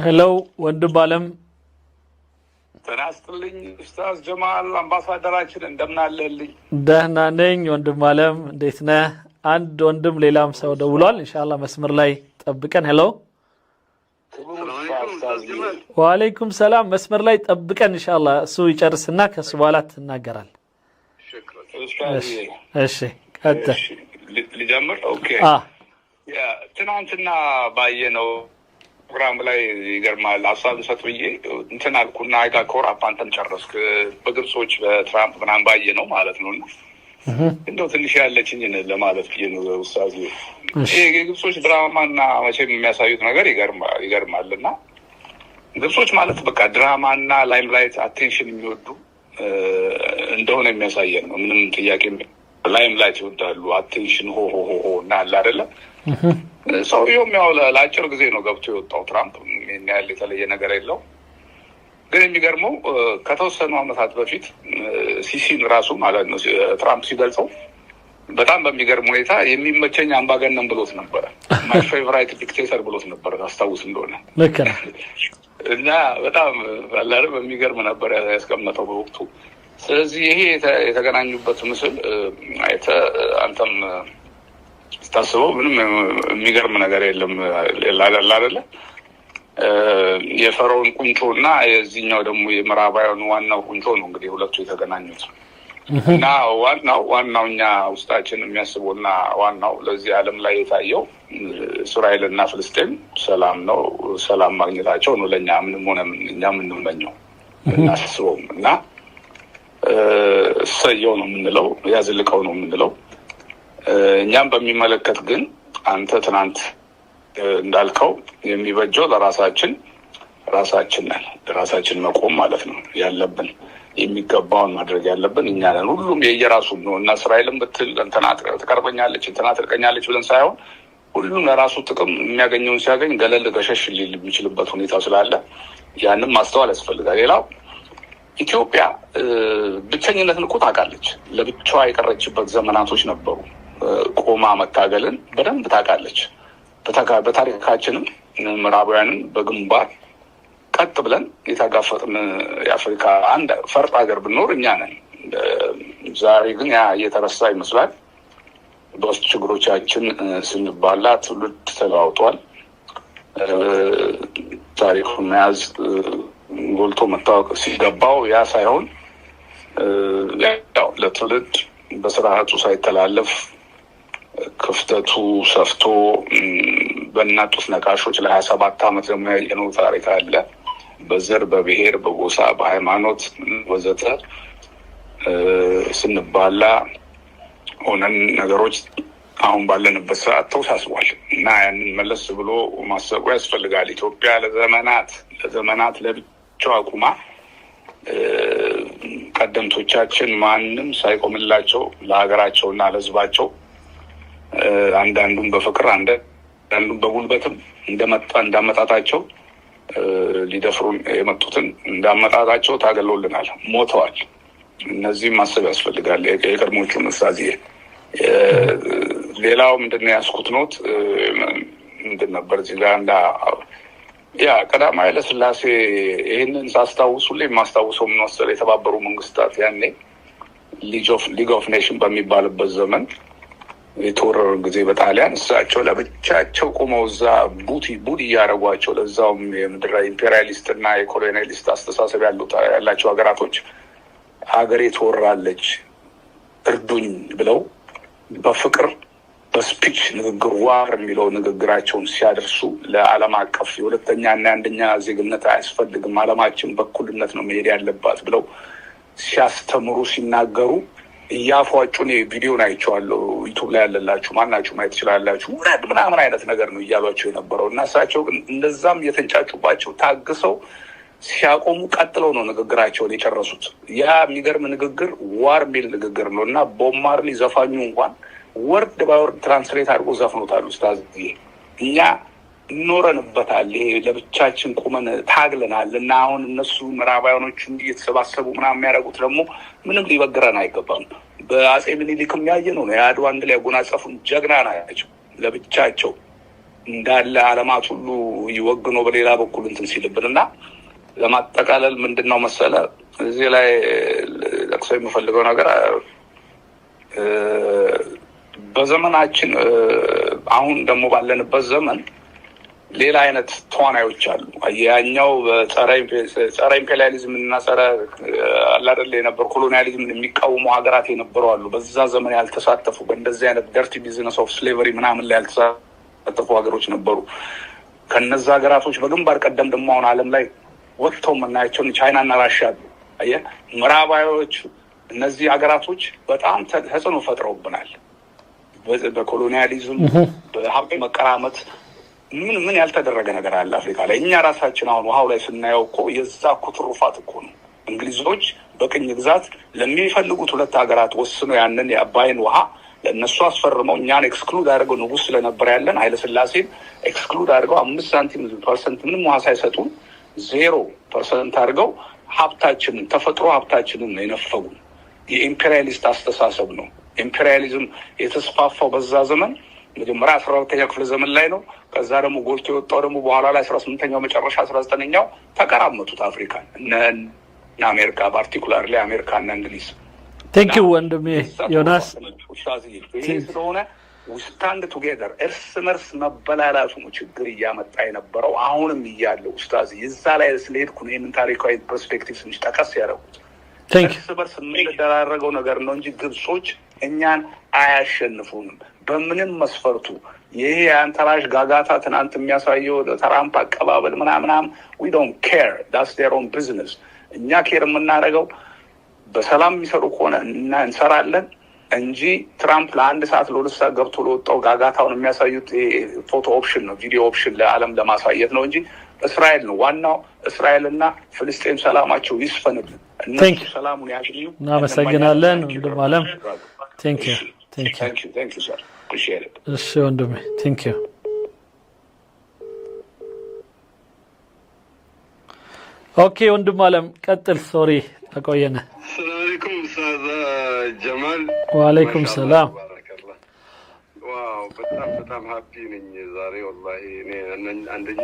ሄሎ ወንድም አለም ተናስተልኝ ኡስታዝ ጀማል አምባሳደራችን እንደምን አለልኝ? ደህና ነኝ ወንድም አለም እንዴት ነህ? አንድ ወንድም ሌላም ሰው ደውሏል ኢንሻአላህ መስመር ላይ ጠብቀን። ሄሎ ወአለይኩም ሰላም መስመር ላይ ጠብቀን ኢንሻአላህ እሱ ይጨርስና ከሱ በኋላ ትናገራል። እሺ ቀጥታ ልጀምር። ኦኬ ያ ትናንትና ባየነው ፕሮግራም ላይ ይገርማል ሀሳብ ሰጥብዬ እንትን አልኩና አይጋ ኮራፕ አንተም ጨረስክ በግብጾች በትራምፕ ምናምን ባየነው ማለት ነው። እንደው ትንሽ ያለችኝን ለማለት ብዬ ነው ኡስታዝ። ይሄ የግብጾች ድራማና መቼም የሚያሳዩት ነገር ይገርማልና ግብጾች ማለት በቃ ድራማና ላይምላይት አቴንሽን የሚወዱ እንደሆነ የሚያሳየን ነው። ምንም ጥያቄ ላይምላይት ይወዳሉ፣ አቴንሽን ሆ እና አለ አይደለ? ሰውየውም ያው ለአጭር ጊዜ ነው ገብቶ የወጣው ትራምፕ ያለ የተለየ ነገር የለው። ግን የሚገርመው ከተወሰኑ ዓመታት በፊት ሲሲን ራሱ ማለት ነው ትራምፕ ሲገልጸው በጣም በሚገርም ሁኔታ የሚመቸኝ አምባገነን ብሎት ነበረ። ማይ ፌቨራይት ዲክቴተር ብሎት ነበረ ታስታውስ እንደሆነ ልክ ነው። እና በጣም አላረ በሚገርም ነበር ያስቀመጠው በወቅቱ። ስለዚህ ይሄ የተገናኙበት ምስል አንተም ስታስበው ምንም የሚገርም ነገር የለም አይደለ? የፈርዖን ቁንጮ እና የዚህኛው ደግሞ የምዕራባውያኑ ዋናው ቁንጮ ነው እንግዲህ ሁለቱ የተገናኙት። እና ዋናው እኛ ውስጣችን የሚያስበውና ዋናው ለዚህ ዓለም ላይ የታየው እስራኤል እና ፍልስጤም ሰላም ነው፣ ሰላም ማግኘታቸው ነው ለእኛ ምንም ሆነ እኛ የምንመኘው እናስበውም እና እሰየው ነው የምንለው፣ ያዝልቀው ነው የምንለው። እኛም በሚመለከት ግን አንተ ትናንት እንዳልከው የሚበጀው ራሳችን ነን። ራሳችን መቆም ማለት ነው ያለብን። የሚገባውን ማድረግ ያለብን እኛ ነን። ሁሉም የየራሱን ነው እና እስራኤልም ብትል እንትና ትቀርበኛለች እንትና ትርቀኛለች ብለን ሳይሆን ሁሉም ለራሱ ጥቅም የሚያገኘውን ሲያገኝ ገለል ገሸሽ ሊል የሚችልበት ሁኔታ ስላለ ያንም ማስተዋል ያስፈልጋል። ሌላው ኢትዮጵያ ብቸኝነትን እኮ ታውቃለች። ለብቻዋ የቀረችበት ዘመናቶች ነበሩ። ቆማ መታገልን በደንብ ታውቃለች። በታሪካችንም ምዕራባውያንን በግንባር ቀጥ ብለን የተጋፈጥን የአፍሪካ አንድ ፈርጥ ሀገር ብንኖር እኛ ነን። ዛሬ ግን ያ እየተረሳ ይመስላል። በውስጥ ችግሮቻችን ስንባላ ትውልድ ተለዋውጧል። ታሪኩን መያዝ ጎልቶ መታወቅ ሲገባው ያ ሳይሆን ያው ለትውልድ በስርዓቱ ሳይተላለፍ ክፍተቱ ሰፍቶ በእናጡት ነቃሾች ለ27 ዓመት ደግሞ ያየነው ታሪክ አለ። በዘር በብሔር በጎሳ በሃይማኖት ወዘተ ስንባላ ሆነን ነገሮች አሁን ባለንበት ሰዓት ተወሳስቧል እና ያንን መለስ ብሎ ማሰቡ ያስፈልጋል። ኢትዮጵያ ለዘመናት ለብቻዋ ቁማ ቀደምቶቻችን ማንም ሳይቆምላቸው ለሀገራቸውና ለሕዝባቸው አንዳንዱም በፍቅር አንዳንዱም በጉልበትም እንዳመጣጣቸው ሊደፍሩን የመጡትን እንዳመጣጣቸው ታገለውልናል፣ ሞተዋል። እነዚህም ማሰብ ያስፈልጋል። የቀድሞቹ ምሳሌ ሌላው ምንድን ነው ያስኩት ኖት ምንድን ነበር እዚህ ጋር ቀዳማዊ ኃይለ ሥላሴ ይህንን ሳስታውሱ ላይ የማስታውሰው ምን መሰለህ? የተባበሩ መንግስታት ያኔ ሊግ ኦፍ ኔሽን በሚባልበት ዘመን የተወረሩ ጊዜ በጣሊያን እሳቸው ለብቻቸው ቆመው እዛ ቡድ እያደረጓቸው ለዛውም የምድራዊ ኢምፔሪያሊስት እና የኮሎኒያሊስት አስተሳሰብ ያላቸው ሀገራቶች ሀገሬ ትወራለች እርዱኝ ብለው በፍቅር በስፒች ንግግር ዋር የሚለው ንግግራቸውን ሲያደርሱ ለዓለም አቀፍ የሁለተኛና የአንደኛ ዜግነት አያስፈልግም፣ ዓለማችን በኩልነት ነው መሄድ ያለባት ብለው ሲያስተምሩ ሲናገሩ እያፏጩን ቪዲዮን አይቼዋለሁ። ዩቱብ ላይ ያለላችሁ ማናችሁ ማየት ትችላላችሁ። ውረድ ምናምን አይነት ነገር ነው እያሏቸው የነበረው እና እሳቸው ግን እንደዛም የተንጫጩባቸው ታግሰው ሲያቆሙ ቀጥለው ነው ንግግራቸውን የጨረሱት። ያ የሚገርም ንግግር ዋር ሚል ንግግር ነው እና ቦብ ማርሊ ዘፋኙ እንኳን ወርድ ባይወርድ ትራንስሌት አድርጎ ዘፍኖታል። ኡስታዝ እኛ ኖረንበታል። ይሄ ለብቻችን ቁመን ታግለናል እና አሁን እነሱ ምዕራባውያኖቹ እንዲህ የተሰባሰቡ ምናምን የሚያደርጉት ደግሞ ምንም ሊበግረን አይገባም። በአጼ ምኒልክም ያየነው ነው። የአድዋ አንድ ላይ ያጎናጸፉን ጀግና ናቸው። ለብቻቸው እንዳለ ዓለማት ሁሉ ይወግኖ በሌላ በኩል እንትን ሲልብንና ለማጠቃለል ምንድነው መሰለ እዚህ ላይ ለቅሶ የምፈልገው ነገር በዘመናችን አሁን ደግሞ ባለንበት ዘመን ሌላ አይነት ተዋናዮች አሉ። ያኛው ጸረ ኢምፔሪያሊዝም እና ጸረ አላደለ የነበሩ ኮሎኒያሊዝም የሚቃወሙ ሀገራት የነበሩ አሉ። በዛ ዘመን ያልተሳተፉ በእንደዚህ አይነት ደርቲ ቢዝነስ ኦፍ ስሌቨሪ ምናምን ላይ ያልተሳተፉ ሀገሮች ነበሩ። ከነዛ ሀገራቶች በግንባር ቀደም ደግሞ አሁን ዓለም ላይ ወጥተው የምናያቸውን ቻይናና ራሽያ አሉ። አየህ ምዕራባዊዎች እነዚህ ሀገራቶች በጣም ተጽዕኖ ፈጥረውብናል። በኮሎኒያሊዝም በሀብት መቀራመት ምን ያልተደረገ ነገር አለ አፍሪካ ላይ? እኛ ራሳችን አሁን ውሃው ላይ ስናየው እኮ የዛ እኮ ትሩፋት እኮ ነው። እንግሊዞች በቅኝ ግዛት ለሚፈልጉት ሁለት ሀገራት ወስነው ያንን የአባይን ውሃ ለእነሱ አስፈርመው እኛን ኤክስክሉድ አድርገው ንጉሥ ስለነበር ያለን ኃይለሥላሴን ኤክስክሉድ አድርገው 5% ምንም ውሃ ሳይሰጡን 0% አድርገው ሀብታችንን ተፈጥሮ ሀብታችንን የነፈጉን የኢምፔሪያሊስት አስተሳሰብ ነው። ኢምፔሪያሊዝም የተስፋፋው በዛ ዘመን መጀመሪያ 12ኛው ክፍለ ዘመን ላይ ነው። ከዛ ደግሞ ጎልቶ የወጣው ደግሞ በኋላ ላይ 18ኛው መጨረሻ 19ኛው ተቀራመጡት አፍሪካን እና አሜሪካ ፓርቲኩላር ላይ አሜሪካ እና እንግሊዝ። ቴንክ ዩ ወንድሜ ዮናስ። ይሄ ስለሆነ ስታንድ ቱጌዘር እርስ መርስ መበላላቱ ነው ችግር እያመጣ የነበረው አሁንም እያለ ኡስታዝ ይዛ ላይ ስለሄድኩ ነው ይህንን ታሪካዊ ፐርስፔክቲቭ ትንሽ ጠቀስ ያደረጉት። እርስ በርስ የምንደራረገው ነገር ነው እንጂ ግብጾች እኛን አያሸንፉንም በምንም መስፈርቱ። ይሄ የአንተራሽ ጋጋታ ትናንት የሚያሳየው ትራምፕ አቀባበል ምናምናም we don't care, that's their own business። እኛ ኬር የምናደርገው በሰላም የሚሰሩ ከሆነ እና እንሰራለን እንጂ ትራምፕ ለአንድ ሰዓት ለሁለት ሰዓት ገብቶ ለወጣው ጋጋታውን የሚያሳዩት ፎቶ ኦፕሽን ነው፣ ቪዲዮ ኦፕሽን ለዓለም ለማሳየት ነው እንጂ እስራኤል ነው ዋናው። እስራኤልና ፍልስጤም ሰላማቸው ይስፈንልን፣ እነሱ ሰላሙን ያግኙ። እናመሰግናለን ወንድም አለም። ቴንክ ዩ sir, appreciate it። እሺ ወንድሜ ቴንክ ዩ። ኦኬ ወንድም አለም ቀጥል። ሶሪ ተቆየነ። ሰላም አለይኩም ኡስታዝ ጀማል። ወአለይኩም ሰላም። ዋው በጣም ሃፒ ነኝ ዛሬ ወላሂ። እኔ አንደኛ